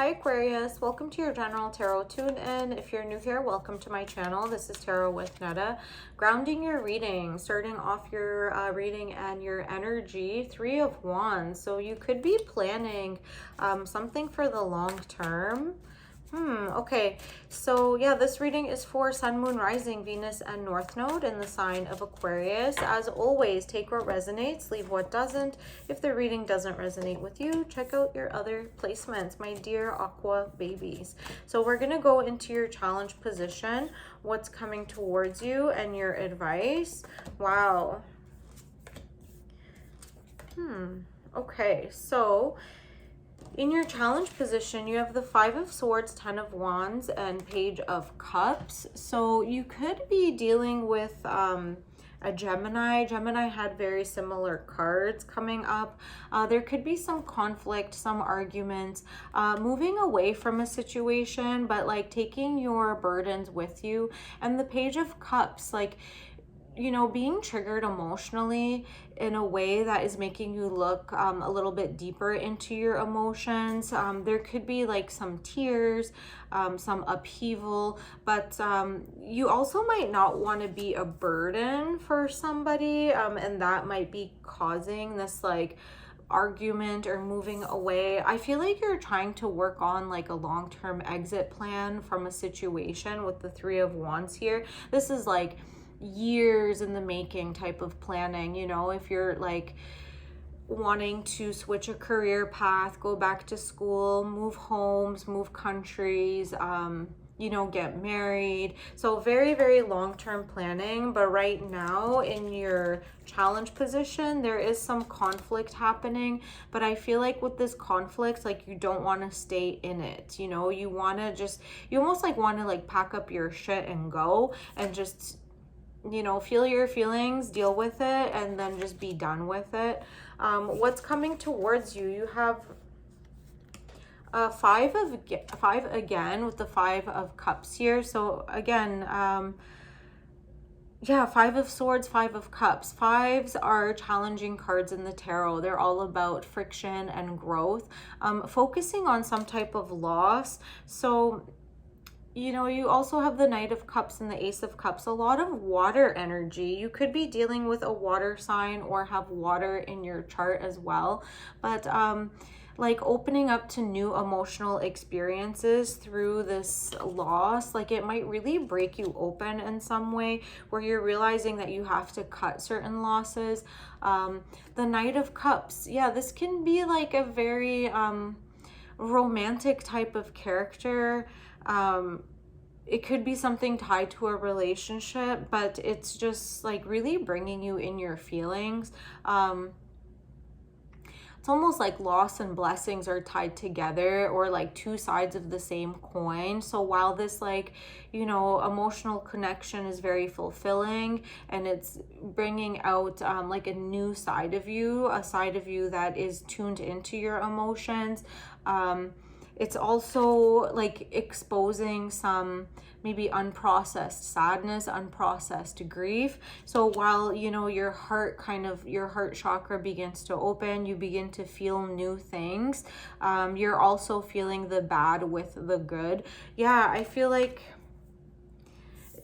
Hi Aquarius, welcome to your general tarot tune-in. If you're new here, welcome to my channel. This is Tarot with Netta. Grounding your reading, starting off your reading and your energy, Three of Wands. So you could be planning something for the long term. Okay, so yeah, this reading is for Sun, Moon, Rising, Venus, and North Node in the sign of Aquarius. As always, take what resonates, leave what doesn't. If the reading doesn't resonate with you, check out your other placements, my dear Aqua babies. So we're going to go into your challenge position, what's coming towards you, and your advice. Wow. Okay, so in your challenge position, you have the Five of Swords, Ten of Wands, and Page of Cups. So you could be dealing with a Gemini. Gemini had very similar cards coming up. There could be some conflict, some arguments, moving away from a situation, but like taking your burdens with you. And the Page of Cups, like, you know, being triggered emotionally in a way that is making you look a little bit deeper into your emotions. There could be like some tears, some upheaval, but you also might not want to be a burden for somebody, and that might be causing this like argument or moving away. I feel like you're trying to work on like a long-term exit plan from a situation with the Three of Wands here. This is like years in the making type of planning, you know, if you're like wanting to switch a career path, go back to school, move homes, move countries, you know, get married. So very, very long-term planning. But right now in your challenge position, there is some conflict happening. But I feel like with this conflict, like you don't want to stay in it. You know, you want to just, you almost like want to like pack up your shit and go and just, you know, feel your feelings, deal with it, and then just be done with it. What's coming towards you? You have five again with the Five of Cups here. So again, yeah, Five of Swords, Five of Cups. Fives are challenging cards in the tarot. They're all about friction and growth, focusing on some type of loss. So you know, you also have the Knight of Cups and the Ace of Cups, a lot of water energy. You could be dealing with a water sign or have water in your chart as well. But like opening up to new emotional experiences through this loss, like it might really break you open in some way where you're realizing that you have to cut certain losses. The Knight of Cups, yeah, this can be like a very romantic type of character. It could be something tied to a relationship, but it's just like really bringing you in your feelings. It's almost like loss and blessings are tied together, or like two sides of the same coin. So while this like, you know, emotional connection is very fulfilling and it's bringing out like a new side of you, a side of you that is tuned into your emotions, it's also like exposing some maybe unprocessed sadness, unprocessed grief. So while, you know, your heart chakra begins to open, you begin to feel new things. You're also feeling the bad with the good. Yeah, I feel like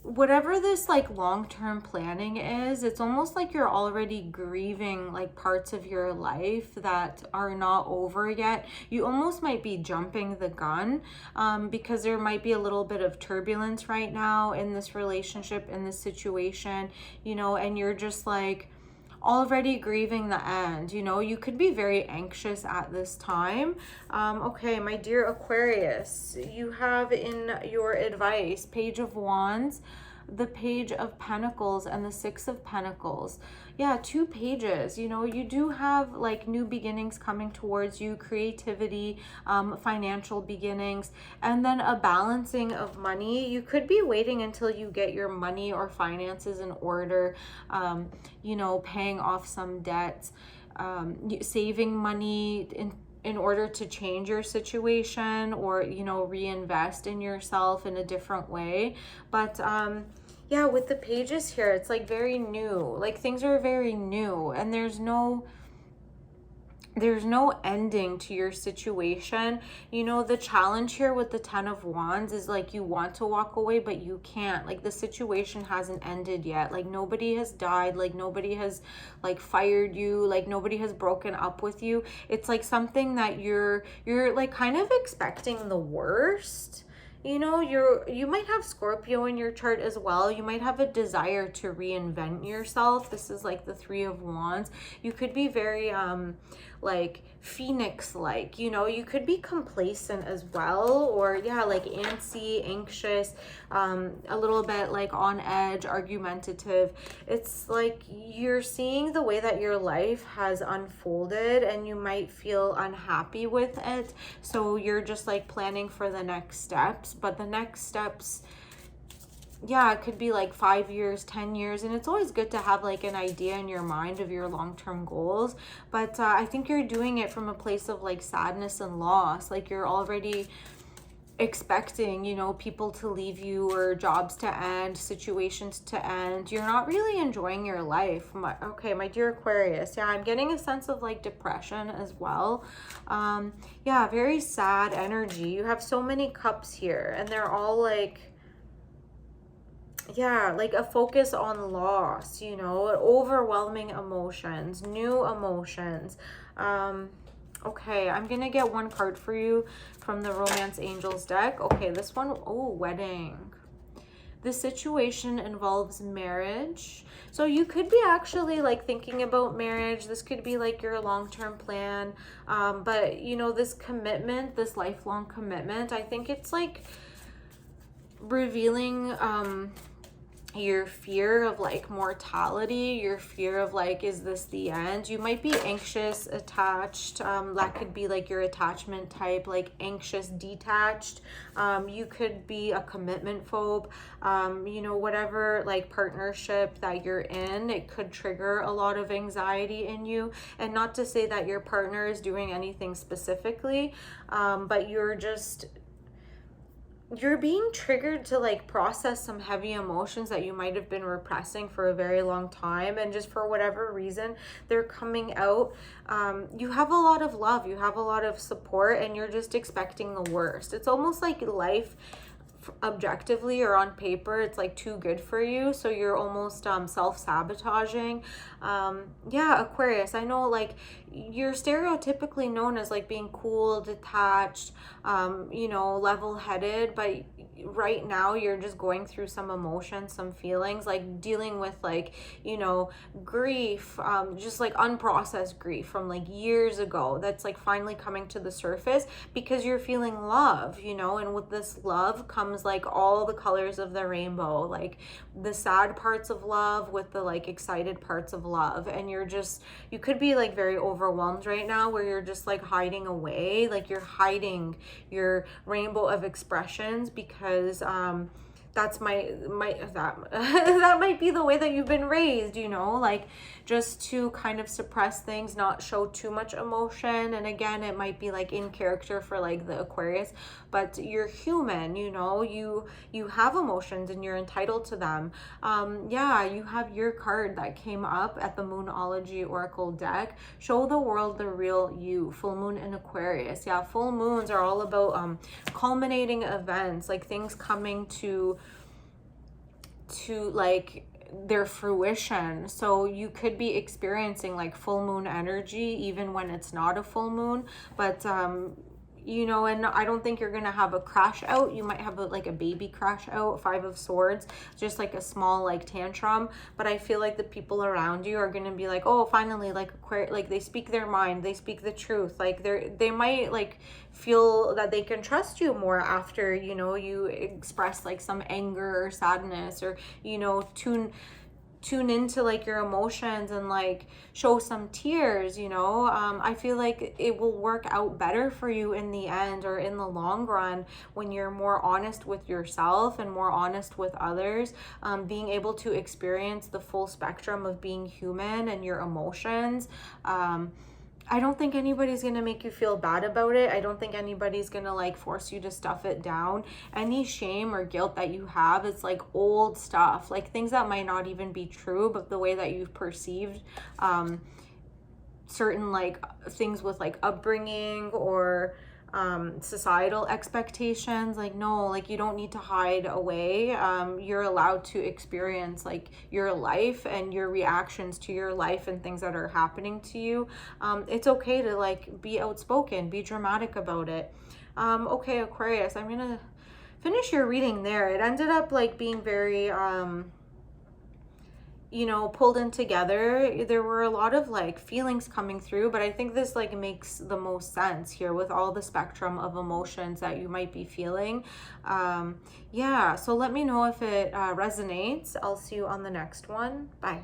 whatever this like long-term planning is, it's almost like you're already grieving like parts of your life that are not over yet. You almost might be jumping the gun because there might be a little bit of turbulence right now in this relationship, in this situation, you know, and you're just like already grieving the end. You know, you could be very anxious at this time. Okay, my dear Aquarius, you have in your advice Page of Wands, the Page of Pentacles, and the Six of Pentacles. Yeah, two pages. You know, you do have like new beginnings coming towards you, creativity, financial beginnings, and then a balancing of money. You could be waiting until you get your money or finances in order, you know, paying off some debts, saving money in order to change your situation, or, you know, reinvest in yourself in a different way. But yeah, with the pages here, it's like very new, like things are very new, and there's no there's no ending to your situation. You know, the challenge here with the 10 of Wands is like you want to walk away, but you can't. Like the situation hasn't ended yet. Like nobody has died. Like nobody has like fired you. Like nobody has broken up with you. It's like something that you're like kind of expecting the worst. You know, you might have Scorpio in your chart as well. You might have a desire to reinvent yourself. This is like the 3 of Wands. You could be very like phoenix like, you know, you could be complacent as well, or yeah, like antsy, anxious, a little bit like on edge, argumentative. It's like you're seeing the way that your life has unfolded and you might feel unhappy with it, so you're just like planning for the next steps. But the next steps, yeah, it could be like 5 years, 10 years. And it's always good to have like an idea in your mind of your long-term goals. But I think you're doing it from a place of like sadness and loss. Like you're already expecting, you know, people to leave you or jobs to end, situations to end. You're not really enjoying your life. My dear Aquarius, yeah, I'm getting a sense of like depression as well. Yeah, very sad energy. You have so many cups here and they're all like, yeah, like a focus on loss, you know, overwhelming emotions, new emotions. Okay, I'm gonna get one card for you from the Romance Angels deck. Okay, this one, oh, wedding. This situation involves marriage. So you could be actually like thinking about marriage. This could be like your long-term plan. But you know, this commitment, this lifelong commitment, I think it's like revealing your fear of like mortality, your fear of like, is this the end? You might be anxious attached. That could be like your attachment type, like anxious detached. You could be a commitment phobe. You know, whatever like partnership that you're in, it could trigger a lot of anxiety in you. And not to say that your partner is doing anything specifically, but you're being triggered to like process some heavy emotions that you might have been repressing for a very long time, and just for whatever reason they're coming out. You have a lot of love, you have a lot of support, and you're just expecting the worst. It's almost like life objectively or on paper, it's like too good for you, so you're almost self-sabotaging. Yeah, Aquarius, I know like you're stereotypically known as like being cool, detached, you know, level-headed, but right now you're just going through some emotions, some feelings, like dealing with like, you know, grief, just like unprocessed grief from like years ago that's like finally coming to the surface because you're feeling love, you know. And with this love comes like all the colors of the rainbow, like the sad parts of love with the like excited parts of love. And you could be like very overwhelmed right now, where you're just like hiding away, like you're hiding your rainbow of expressions because that's that might be the way that you've been raised, you know, like just to kind of suppress things, not show too much emotion. And again, it might be like in character for like the Aquarius, but you're human, you know, you have emotions and you're entitled to them. Yeah, you have your card that came up at the Moonology Oracle deck. Show the world the real you, full moon in Aquarius. Yeah, full moons are all about culminating events, like things coming to like their fruition. So you could be experiencing like full moon energy even when it's not a full moon. But you know, and I don't think you're gonna have a crash out. You might have like a baby crash out, 5 of Swords, just like a small like tantrum. But I feel like the people around you are gonna be like, oh, finally, like like they speak their mind, they speak the truth. Like they might like feel that they can trust you more after, you know, you express like some anger or sadness, or, you know, tune into like your emotions and like show some tears, you know. I feel like it will work out better for you in the end, or in the long run, when you're more honest with yourself and more honest with others, being able to experience the full spectrum of being human and your emotions. I don't think anybody's going to make you feel bad about it. I don't think anybody's going to like force you to stuff it down. Any shame or guilt that you have, it's like old stuff, like things that might not even be true, but the way that you've perceived certain like things with like upbringing or societal expectations. Like, no, like you don't need to hide away. You're allowed to experience like your life and your reactions to your life and things that are happening to you. It's okay to like be outspoken, be dramatic about it. Okay, Aquarius, I'm gonna finish your reading there. It ended up like being very you know, pulled in together. There were a lot of like feelings coming through, but I think this like makes the most sense here with all the spectrum of emotions that you might be feeling. Yeah, so let me know if it resonates. I'll see you on the next one. Bye.